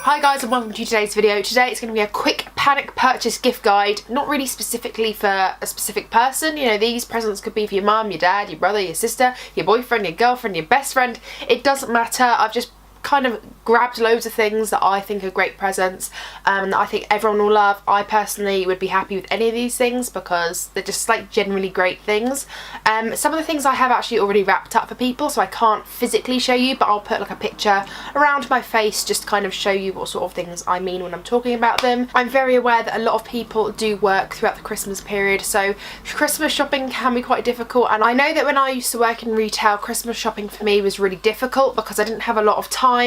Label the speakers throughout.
Speaker 1: Hi guys and welcome to today's video. Today it's going to be a quick panic purchase gift guide, not really specifically for a specific person. You know, these presents could be for your mum, your dad, your brother, your sister, your boyfriend, your girlfriend, your best friend. It doesn't matter. I've just kind of grabbed loads of things that I think are great presents that I think everyone will love. I personally would be happy with any of these things because they're just like generally great things. Some of the things I have actually already wrapped up for people, so I can't physically show you, but I'll put like a picture around my face just to kind of show you what sort of things I mean when I'm talking about them. I'm very aware that a lot of people do work throughout the Christmas period, so Christmas shopping can be quite difficult, and I know that when I used to work in retail, Christmas shopping for me was really difficult because I didn't have a lot of time.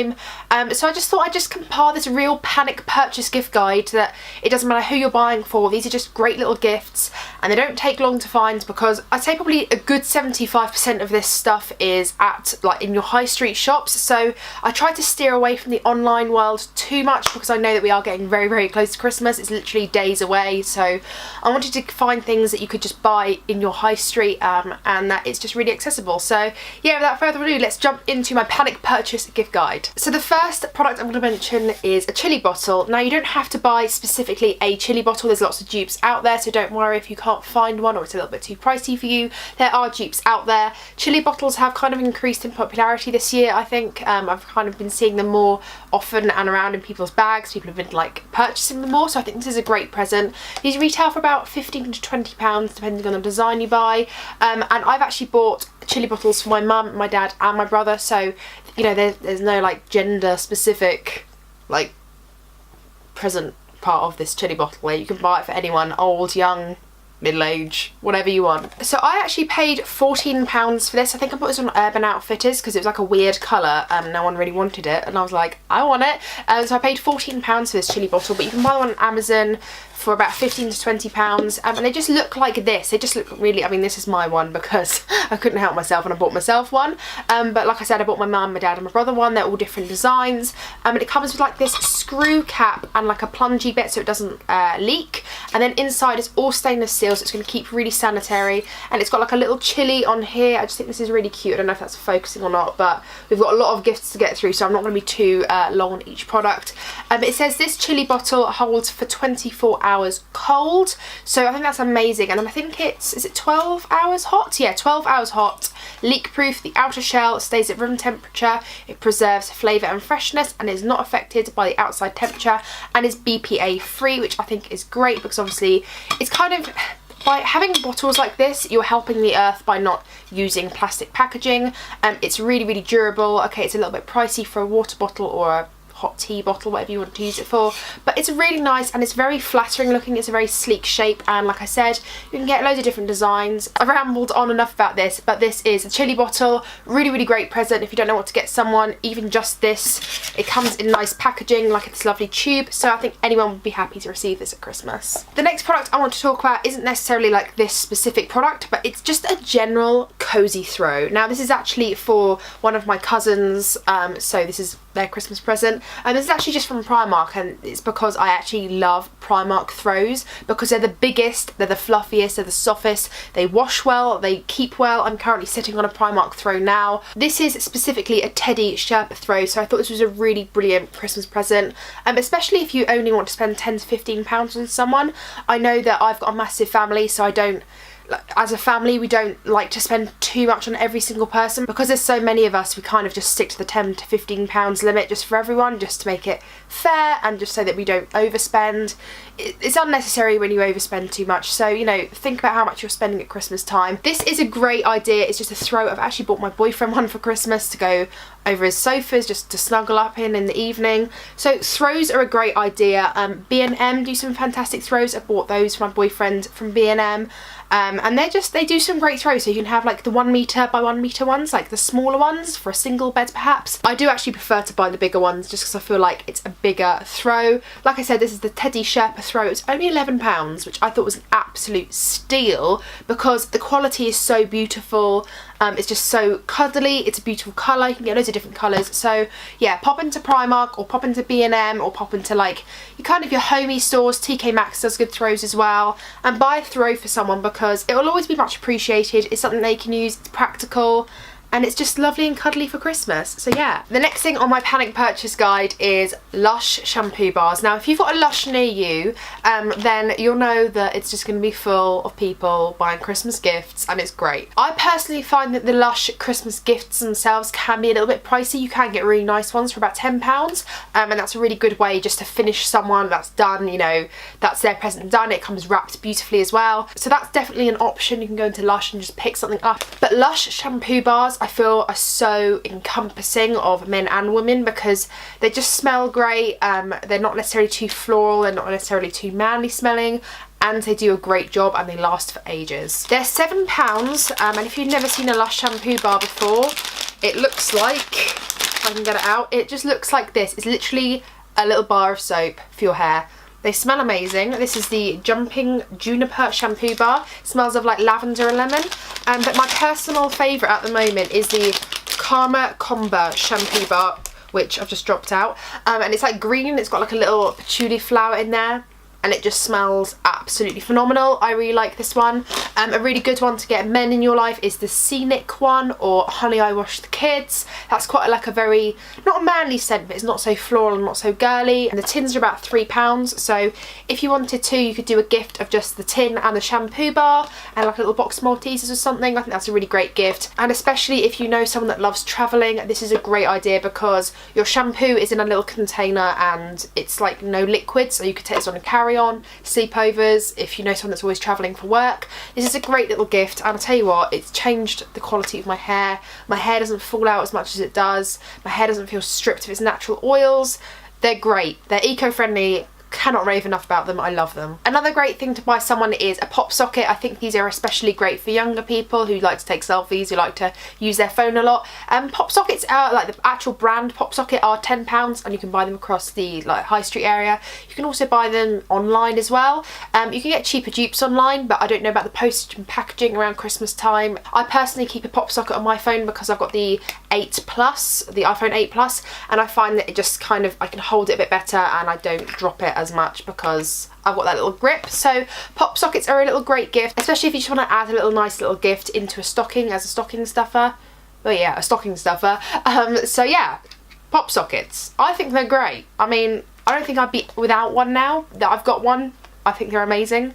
Speaker 1: So I just thought I'd just compile this real panic purchase gift guide that it doesn't matter who you're buying for. These are just great little gifts and they don't take long to find, because I'd say probably a good 75% of this stuff is at like in your high street shops. So I try to steer away from the online world too much because I know that we are getting very close to Christmas. It's literally days away, so I wanted to find things that you could just buy in your high street and that it's just really accessible. So yeah, without further ado, let's jump into my panic purchase gift guide. So the first product I'm going to mention is a chili bottle. Now you don't have to buy specifically a chili bottle, there's lots of dupes out there, so don't worry if you can't find one or it's a little bit too pricey for you. There are dupes out there. Chili bottles have kind of increased in popularity this year, I think. I've kind of been seeing them more often and around in people's bags. People have been like purchasing them more, so I think this is a great present. These retail for about £15 to £20 depending on the design you buy, and I've actually bought chili bottles for my mum, my dad and my brother, so you know there's no like gender specific like present part of this chili bottle where you can buy it for anyone, old, young, middle age, whatever you want. So I actually paid £14 for this. I think I bought this on Urban Outfitters because it was like a weird colour and no one really wanted it, and I was like, I want it. So I paid £14 for this chili bottle, but you can buy one on Amazon for about £15 to £20, and they just look like this. They just look really, I mean this is my one because I couldn't help myself and I bought myself one, but like I said, I bought my mum, my dad and my brother one. They're all different designs, and it comes with like this screw cap and like a plungy bit so it doesn't leak, and then inside it's all stainless steel, so it's going to keep really sanitary, and it's got like a little chili on here. I just think this is really cute. I don't know if that's focusing or not, but we've got a lot of gifts to get through, so I'm not going to be too long on each product. It says this chili bottle holds for 24 hours cold, so I think that's amazing. And then I think is it 12 hours hot? Yeah, 12 hours hot, leak proof. The outer shell stays at room temperature, it preserves flavour and freshness and is not affected by the outside temperature, and is BPA free, which I think is great because obviously it's kind of, by having bottles like this, you're helping the earth by not using plastic packaging. It's really durable. Okay, it's a little bit pricey for a water bottle or a hot tea bottle, whatever you want to use it for, but it's really nice and it's very flattering looking. It's a very sleek shape, and like I said, you can get loads of different designs. I've rambled on enough about this, but this is a chili bottle. Really great present if you don't know what to get someone. Even just this, it comes in nice packaging, like this lovely tube, so I think anyone would be happy to receive this at Christmas. The next product I want to talk about isn't necessarily like this specific product, but it's just a general cozy throw. Now this is actually for one of my cousins, so this is their Christmas present, and this is actually just from Primark, and it's because I actually love Primark throws because they're the biggest, they're the fluffiest, they're the softest, they wash well, they keep well. I'm currently sitting on a Primark throw now. This is specifically a Teddy Sherpa throw, so I thought this was a really brilliant Christmas present, especially if you only want to spend £10 to £15 on someone. I know that I've got a massive family, so I don't, as a family, we don't like to spend too much on every single person because there's so many of us. We kind of just stick to the £10 to £15 limit just for everyone, just to make it fair and just so that we don't overspend. It's unnecessary when you overspend too much, so you know, think about how much you're spending at Christmas time. This is a great idea. It's just a throw. I've actually bought my boyfriend one for Christmas to go over his sofas, just to snuggle up in the evening. So throws are a great idea. B&M do some fantastic throws. I bought those for my boyfriend from B&M. And they do some great throws, so you can have like the 1 metre by 1 metre ones, like the smaller ones for a single bed perhaps. I do actually prefer to buy the bigger ones just because I feel like it's a bigger throw. Like I said, this is the Teddy Sherpa throw. It's only £11, which I thought was an absolute steal because the quality is so beautiful. It's just so cuddly, it's a beautiful colour, you can get loads of different colours. So yeah, pop into Primark or pop into B&M or pop into like your homey stores. TK Maxx does good throws as well, and buy a throw for someone because it will always be much appreciated. It's something they can use, it's practical, and it's just lovely and cuddly for Christmas. So yeah. The next thing on my panic purchase guide is Lush shampoo bars. Now if you've got a Lush near you, then you'll know that it's just going to be full of people buying Christmas gifts, and it's great. I personally find that the Lush Christmas gifts themselves can be a little bit pricey. You can get really nice ones for about £10, and that's a really good way just to finish someone that's done, you know, that's their present done. It comes wrapped beautifully as well. So that's definitely an option. You can go into Lush and just pick something up. But Lush shampoo bars I feel are so encompassing of men and women because they just smell great. They're not necessarily too floral, they're not necessarily too manly smelling, and they do a great job and they last for ages. They're £7, and if you've never seen a Lush shampoo bar before, it looks like, if I can get it out, it just looks like this. It's literally a little bar of soap for your hair. They smell amazing. This is the Jumping Juniper shampoo bar. It smells of like lavender and lemon. But my personal favourite at the moment is the Karma Comba shampoo bar, which I've just dropped out. And it's like green. It's got like a little patchouli flower in there, and it just smells absolutely phenomenal. I really like this one. A really good one to get men in your life is the Scenic one, or Honey I Wash the Kids. That's quite like a very, not a manly scent, but it's not so floral and not so girly. And the tins are about £3, so if you wanted to, you could do a gift of just the tin and the shampoo bar and like a little box of Maltesers or something. I think that's a really great gift. And especially if you know someone that loves travelling, this is a great idea because your shampoo is in a little container and it's like no liquid, so you could take this on a carry-on, sleepovers, if you know someone that's always travelling for work. This is a great little gift, and I'll tell you what, it's changed the quality of my hair. My hair doesn't fall out as much as it does. My hair doesn't feel stripped of its natural oils. They're great. They're eco-friendly. Cannot rave enough about them. I love them. Another great thing to buy someone is a pop socket. I think these are especially great for younger people who like to take selfies, who like to use their phone a lot. Pop sockets are like the actual brand pop socket are £10, and you can buy them across the like high street area. You can also buy them online as well. You can get cheaper dupes online, but I don't know about the postage and packaging around Christmas time. I personally keep a pop socket on my phone because I've got the 8 Plus, the iPhone 8 Plus, and I find that it just kind of, I can hold it a bit better and I don't drop it as much because I've got that little grip. So pop sockets are a little great gift, especially if you just want to add a little nice little gift into a stocking as a stocking stuffer. Oh yeah, a stocking stuffer. So yeah, pop sockets. I think they're great. I mean, I don't think I'd be without one now that I've got one. I think they're amazing.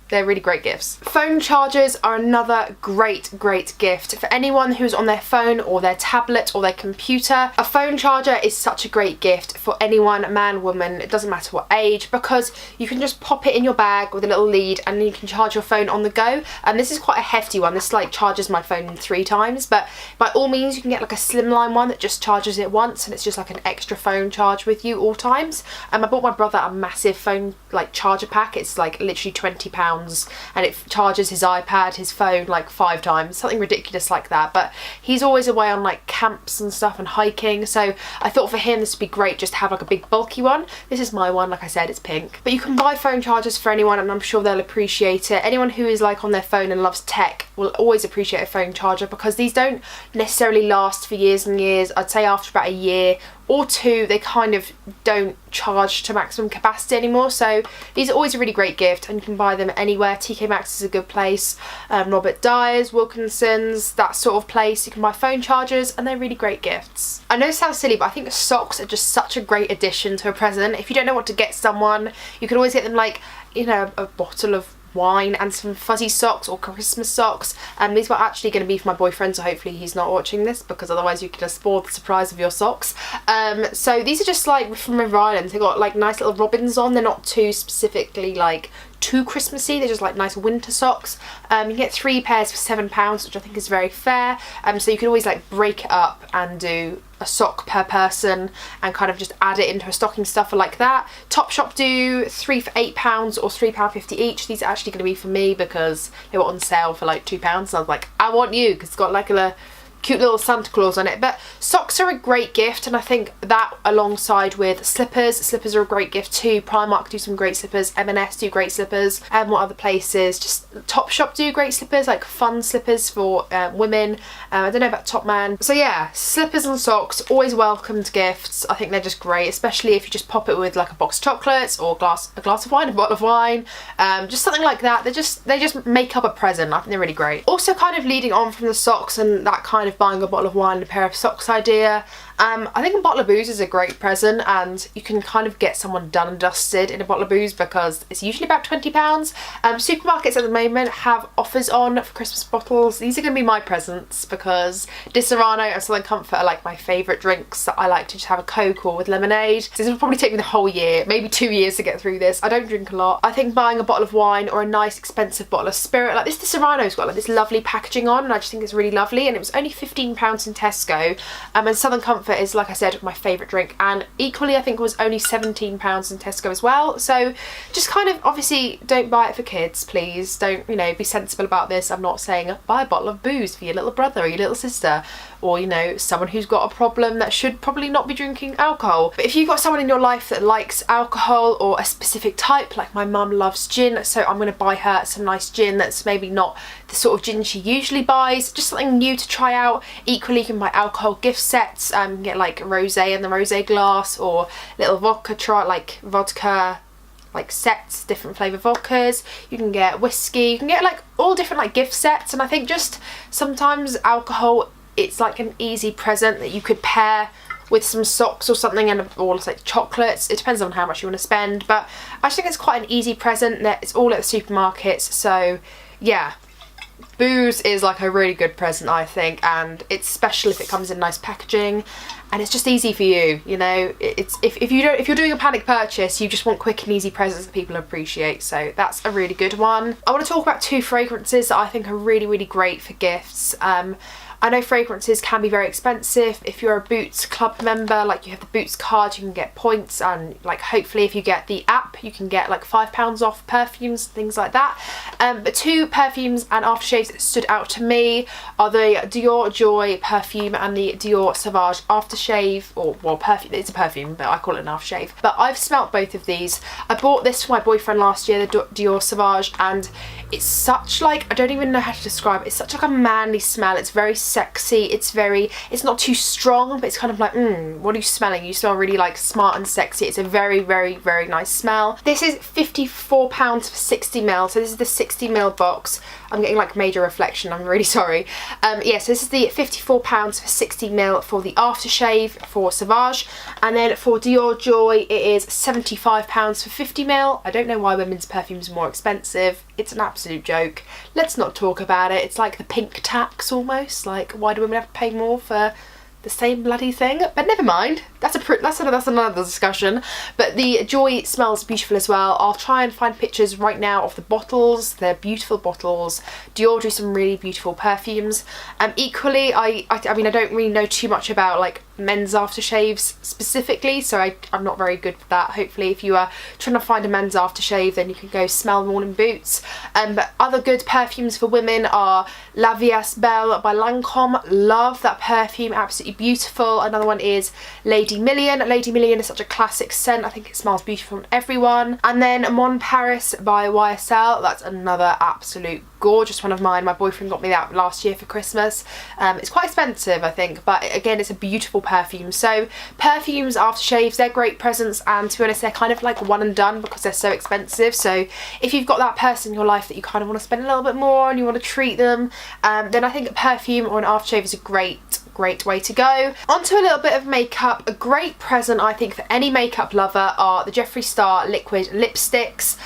Speaker 1: They're really great gifts. Phone chargers are another great gift for anyone who's on their phone or their tablet or their computer. A phone charger is such a great gift for anyone, man, woman, it doesn't matter what age, because you can just pop it in your bag with a little lead and you can charge your phone on the go. And this is quite a hefty one. This like charges my phone 3 times, but by all means you can get like a slimline one that just charges it once, and it's just like an extra phone charge with you all times. I bought my brother a massive phone like charger pack. It's like literally £20, and it charges his iPad, his phone like 5 times, something ridiculous like that. But he's always away on like camps and stuff and hiking, so I thought for him this would be great just to have like a big bulky one. This is my one, like I said, it's pink. But you can buy phone chargers for anyone, and I'm sure they'll appreciate it. Anyone who is like on their phone and loves tech will always appreciate a phone charger, because these don't necessarily last for years and years. I'd say after about a year or 2 they kind of don't charge to maximum capacity anymore. So these are always a really great gift, and you can buy them anywhere. TK Maxx is a good place, Robert Dyer's, Wilkinson's, that sort of place. You can buy phone chargers and they're really great gifts. I know it sounds silly, but I think socks are just such a great addition to a present. If you don't know what to get someone, you can always get them like, you know, a bottle of wine and some fuzzy socks or Christmas socks. And these were actually going to be for my boyfriend, so hopefully he's not watching this, because otherwise you could just spoil the surprise of your socks. So these are just like from River Island. They've got like nice little robins on. They're not too specifically like too Christmassy, they're just like nice winter socks. You can get 3 pairs for £7, which I think is very fair. So you can always like break it up and do a sock per person and kind of just add it into a stocking stuffer like that. Topshop do 3 for £8 or £3.50 each. These are actually going to be for me because they were on sale for like £2, and I was like, I want you, because it's got like a cute little Santa Claus on it. But socks are a great gift, and I think that alongside with slippers are a great gift too. Primark do some great slippers, M&S do great slippers, and what other places, just Topshop do great slippers, like fun slippers for women. I don't know about Topman. So yeah, slippers and socks, always welcomed gifts. I think they're just great, especially if you just pop it with like a box of chocolates or a glass of wine, a bottle of wine, just something like that. They just make up a present. I think they're really great. Also kind of leading on from the socks and that kind of of buying a bottle of wine and a pair of socks idea. I think a bottle of booze is a great present, and you can kind of get someone done and dusted in a bottle of booze because it's usually about £20. Supermarkets at the moment have offers on for Christmas bottles. These are going to be my presents because Disaronno and Southern Comfort are like my favourite drinks that I like to just have a Coke or with lemonade. This will probably take me the whole year, maybe 2 years to get through this. I don't drink a lot. I think buying a bottle of wine or a nice expensive bottle of spirit, like this Disaronno's got like this lovely packaging on, and I just think it's really lovely, and it was only £15 in Tesco. And Southern Comfort is, like I said, my favourite drink, and equally I think it was only £17 in Tesco as well. So just kind of, obviously don't buy it for kids, please. Don't, you know, be sensible about this. I'm not saying buy a bottle of booze for your little brother or your little sister, or, you know, someone who's got a problem that should probably not be drinking alcohol. But if you've got someone in your life that likes alcohol or a specific type, like my mum loves gin, so I'm going to buy her some nice gin that's maybe not the sort of gin she usually buys, just something new to try out. Equally, you can buy alcohol gift sets, get like rosé in the rosé glass, or little vodka like sets, different flavour vodkas. You can get whiskey, you can get like all different like gift sets. And I think just sometimes alcohol, it's like an easy present that you could pair with some socks or something, and or like chocolates. It depends on how much you want to spend, but I just think it's quite an easy present that it's all at the supermarkets. So yeah, booze is like a really good present, I think, and it's special if it comes in nice packaging, and it's just easy for you, you know. It's if you're doing a panic purchase, you just want quick and easy presents that people appreciate, so that's a really good one. I want to talk about 2 fragrances that I think are really, really great for gifts. I know fragrances can be very expensive. If you're a Boots Club member, like you have the Boots card, you can get points, and like hopefully if you get the app, you can get like £5 off perfumes, things like that. But 2 perfumes and aftershaves that stood out to me are the Dior Joy perfume and the Dior Sauvage aftershave, or well, perfume, it's a perfume, but I call it an aftershave. But I've smelt both of these. I bought this for my boyfriend last year, the Dior Sauvage, and it's such like, I don't even know how to describe it. It's such like a manly smell. It's very sexy. It's not too strong, but it's kind of like, what are you smelling? You smell really like smart and sexy. It's a very, very, very nice smell. This is £54 for 60ml. So this is the 60ml box. I'm getting like major reflection, I'm really sorry. Yeah, so this is the £54 for 60ml for the aftershave for Sauvage, and then for Dior Joy it is £75 for 50ml. I don't know why women's perfumes are more expensive. It's an absolute joke. Let's not talk about it. It's like the pink tax almost. Like, why do women have to pay more for the same bloody thing? But never mind, that's another discussion. But the Joy smells beautiful as well. I'll try and find pictures right now of the bottles. They're beautiful bottles. Dior do some really beautiful perfumes. Equally, I mean, I don't really know too much about like men's aftershaves specifically, so I'm not very good with that. Hopefully if you are trying to find a men's aftershave, then you can go smell Morning Boots. But other good perfumes for women are La Vias Belle by Lancome. Love that perfume, absolutely beautiful. Another one is Lady Million. Lady Million is such a classic scent. I think it smells beautiful on everyone. And then Mon Paris by YSL. That's another absolute gorgeous one of mine. My boyfriend got me that last year for Christmas. It's quite expensive, I think, but again, it's a beautiful perfume. So perfumes, aftershaves, they're great presents, and to be honest, they're kind of like one and done because they're so expensive. So if you've got that person in your life that you kind of want to spend a little bit more and you want to treat them, then I think a perfume or an aftershave is a great way to go. Onto a little bit of makeup. A great present, I think, for any makeup lover are the Jeffree Star liquid lipsticks.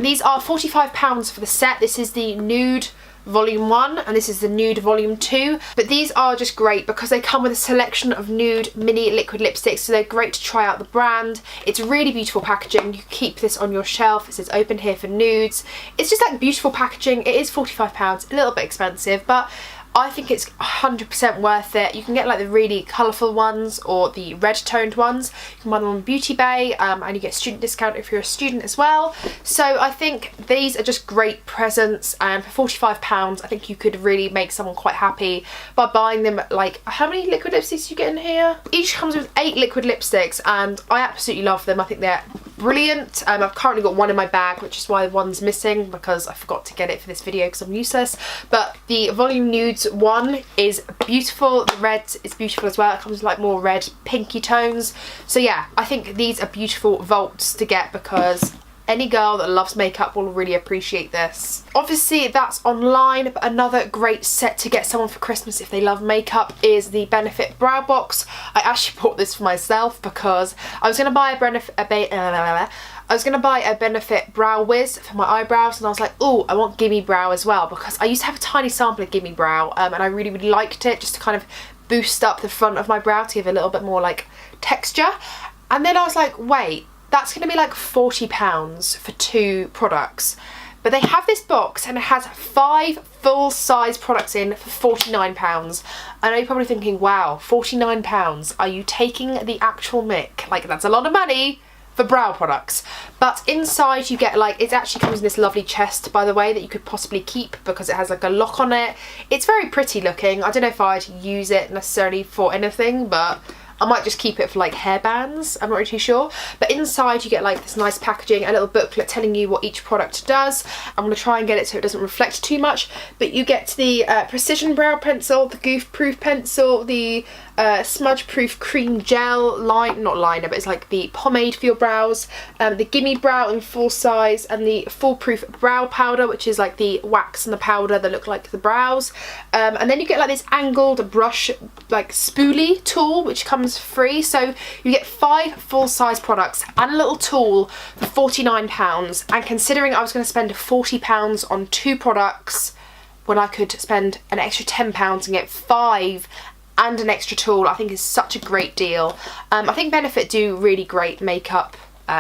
Speaker 1: These are £45 for the set. This is the Nude Volume 1 and this is the Nude Volume 2, but these are just great because they come with a selection of nude mini liquid lipsticks, so they're great to try out the brand. It's really beautiful packaging. You keep this on your shelf. It says open here for nudes. It's just like beautiful packaging. It is £45, a little bit expensive, but I think it's 100% worth it. You can get like the really colourful ones or the red toned ones. You can buy them on Beauty Bay, and you get a student discount if you're a student as well. So I think these are just great presents, and for £45 I think you could really make someone quite happy by buying them. Like, how many liquid lipsticks do you get in here? Each comes with 8 liquid lipsticks and I absolutely love them. I think they're brilliant. I've currently got one in my bag, which is why one's missing because I forgot to get it for this video because I'm useless. But the Volume Nudes one is beautiful. The red is beautiful as well. It comes with like more red pinky tones. So yeah, I think these are beautiful vaults to get because any girl that loves makeup will really appreciate this. Obviously that's online, but another great set to get someone for Christmas if they love makeup is the Benefit Brow Box. I actually bought this for myself because I was going to buy a Benefit Brow Wiz for my eyebrows, and I was like, oh, I want Gimme Brow as well, because I used to have a tiny sample of Gimme Brow, and I really liked it, just to kind of boost up the front of my brow to give a little bit more like texture. And then I was like, wait, that's going to be like £40 for 2 products. But they have this box and it has 5 full-size products in for £49. I know you're probably thinking, wow, £49, are you taking the actual mick? Like, that's a lot of money for brow products. But inside you get like, it actually comes in this lovely chest, by the way, that you could possibly keep because it has like a lock on it. It's very pretty looking. I don't know if I'd use it necessarily for anything, but I might just keep it for like hairbands, I'm not really too sure. But inside you get like this nice packaging, a little booklet telling you what each product does. I'm going to try and get it so it doesn't reflect too much. But you get the Precision Brow Pencil, the Goof Proof Pencil, the Smudge Proof Cream Gel line, not liner, but it's like the pomade for your brows, the Gimme Brow in full size, and the Foolproof Brow Powder, which is like the wax and the powder that look like the brows. And then you get like this angled brush like spoolie tool, which comes free. So you get 5 full-size products and a little tool for £49. And considering I was going to spend £40 on 2 products when I could spend an extra £10 and get 5 and an extra tool, I think is such a great deal. I think Benefit do really great makeup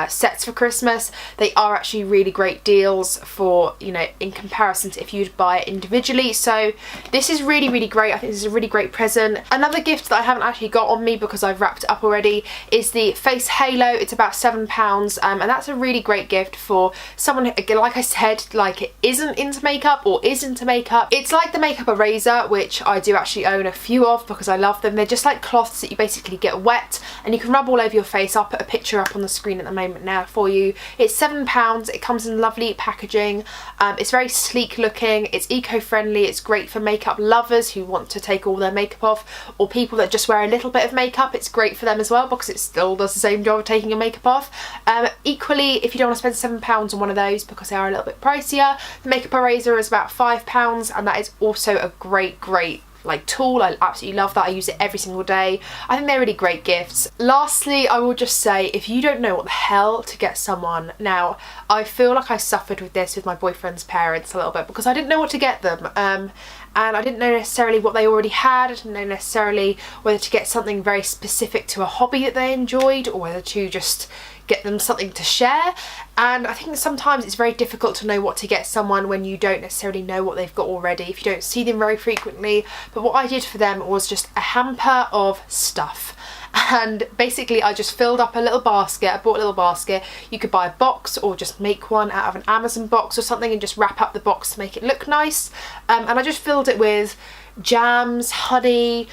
Speaker 1: sets for Christmas. They are actually really great deals for, you know, in comparison to if you'd buy it individually. So this is really great. I think this is a really great present. Another gift that I haven't actually got on me because I've wrapped it up already is the Face Halo. It's about £7, and that's a really great gift for someone who, again, like I said, like isn't into makeup or is into makeup. It's like the makeup eraser, which I do actually own a few of because I love them. They're just like cloths that you basically get wet and you can rub all over your face. I'll put a picture up on the screen at the moment now for you. It's £7. It comes in lovely packaging. It's very sleek looking. It's eco-friendly. It's great for makeup lovers who want to take all their makeup off, or people that just wear a little bit of makeup. It's great for them as well because it still does the same job of taking your makeup off. Equally, if you don't want to spend £7 on one of those because they are a little bit pricier, the makeup eraser is about £5, and that is also a great like tool. I absolutely love that. I use it every single day. I think they're really great gifts. Lastly, I will just say, if you don't know what the hell to get someone, now I feel like I suffered with this with my boyfriend's parents a little bit because I didn't know what to get them, and I didn't know necessarily what they already had. I didn't know necessarily whether to get something very specific to a hobby that they enjoyed or whether to just get them something to share. And I think sometimes it's very difficult to know what to get someone when you don't necessarily know what they've got already, if you don't see them very frequently. But what I did for them was just a hamper of stuff. And basically I just filled up a little basket. I bought a little basket. You could buy a box or just make one out of an Amazon box or something and just wrap up the box to make it look nice. And I just filled it with jams, honey,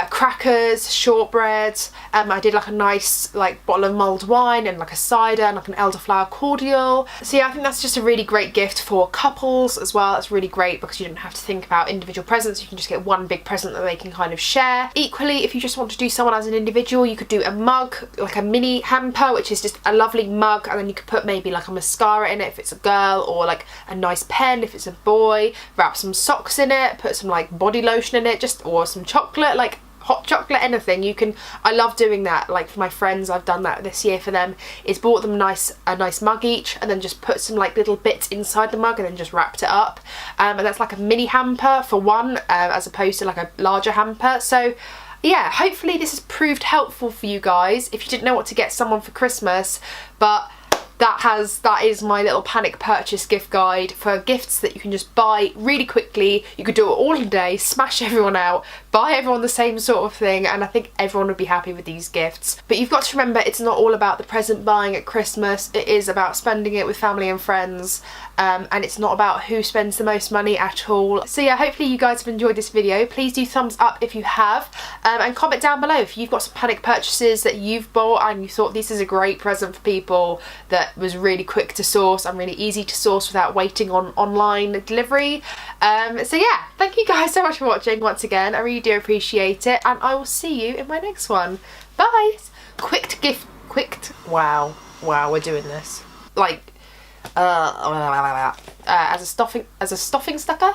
Speaker 1: crackers, shortbread. I did like a nice like bottle of mulled wine and like a cider and like an elderflower cordial. So yeah, I think that's just a really great gift for couples as well. It's really great because you don't have to think about individual presents. You can just get one big present that they can kind of share. Equally, if you just want to do someone as an individual, you could do a mug, like a mini hamper, which is just a lovely mug, and then you could put maybe like a mascara in it if it's a girl, or like a nice pen if it's a boy, wrap some socks in it, put some like body lotion in it, just, or some chocolate, like hot chocolate, anything you can. I love doing that. Like for my friends, I've done that this year for them, is bought them a nice mug each and then just put some like little bits inside the mug and then just wrapped it up, and that's like a mini hamper for one, as opposed to like a larger hamper. So yeah, hopefully this has proved helpful for you guys if you didn't know what to get someone for Christmas. But that is my little panic purchase gift guide for gifts that you can just buy really quickly. You could do it all in a day, smash everyone out, buy everyone the same sort of thing, and I think everyone would be happy with these gifts. But you've got to remember, it's not all about the present buying at Christmas. It is about spending it with family and friends, and it's not about who spends the most money at all. So yeah, hopefully you guys have enjoyed this video. Please do thumbs up if you have, and comment down below if you've got some panic purchases that you've bought and you thought this is a great present for people that was really quick to source and really easy to source without waiting on online delivery. So yeah, thank you guys so much for watching once again. I really do appreciate it, and I will see you in my next one. Bye. Wow, we're doing this. Like, as a stuffing stucker.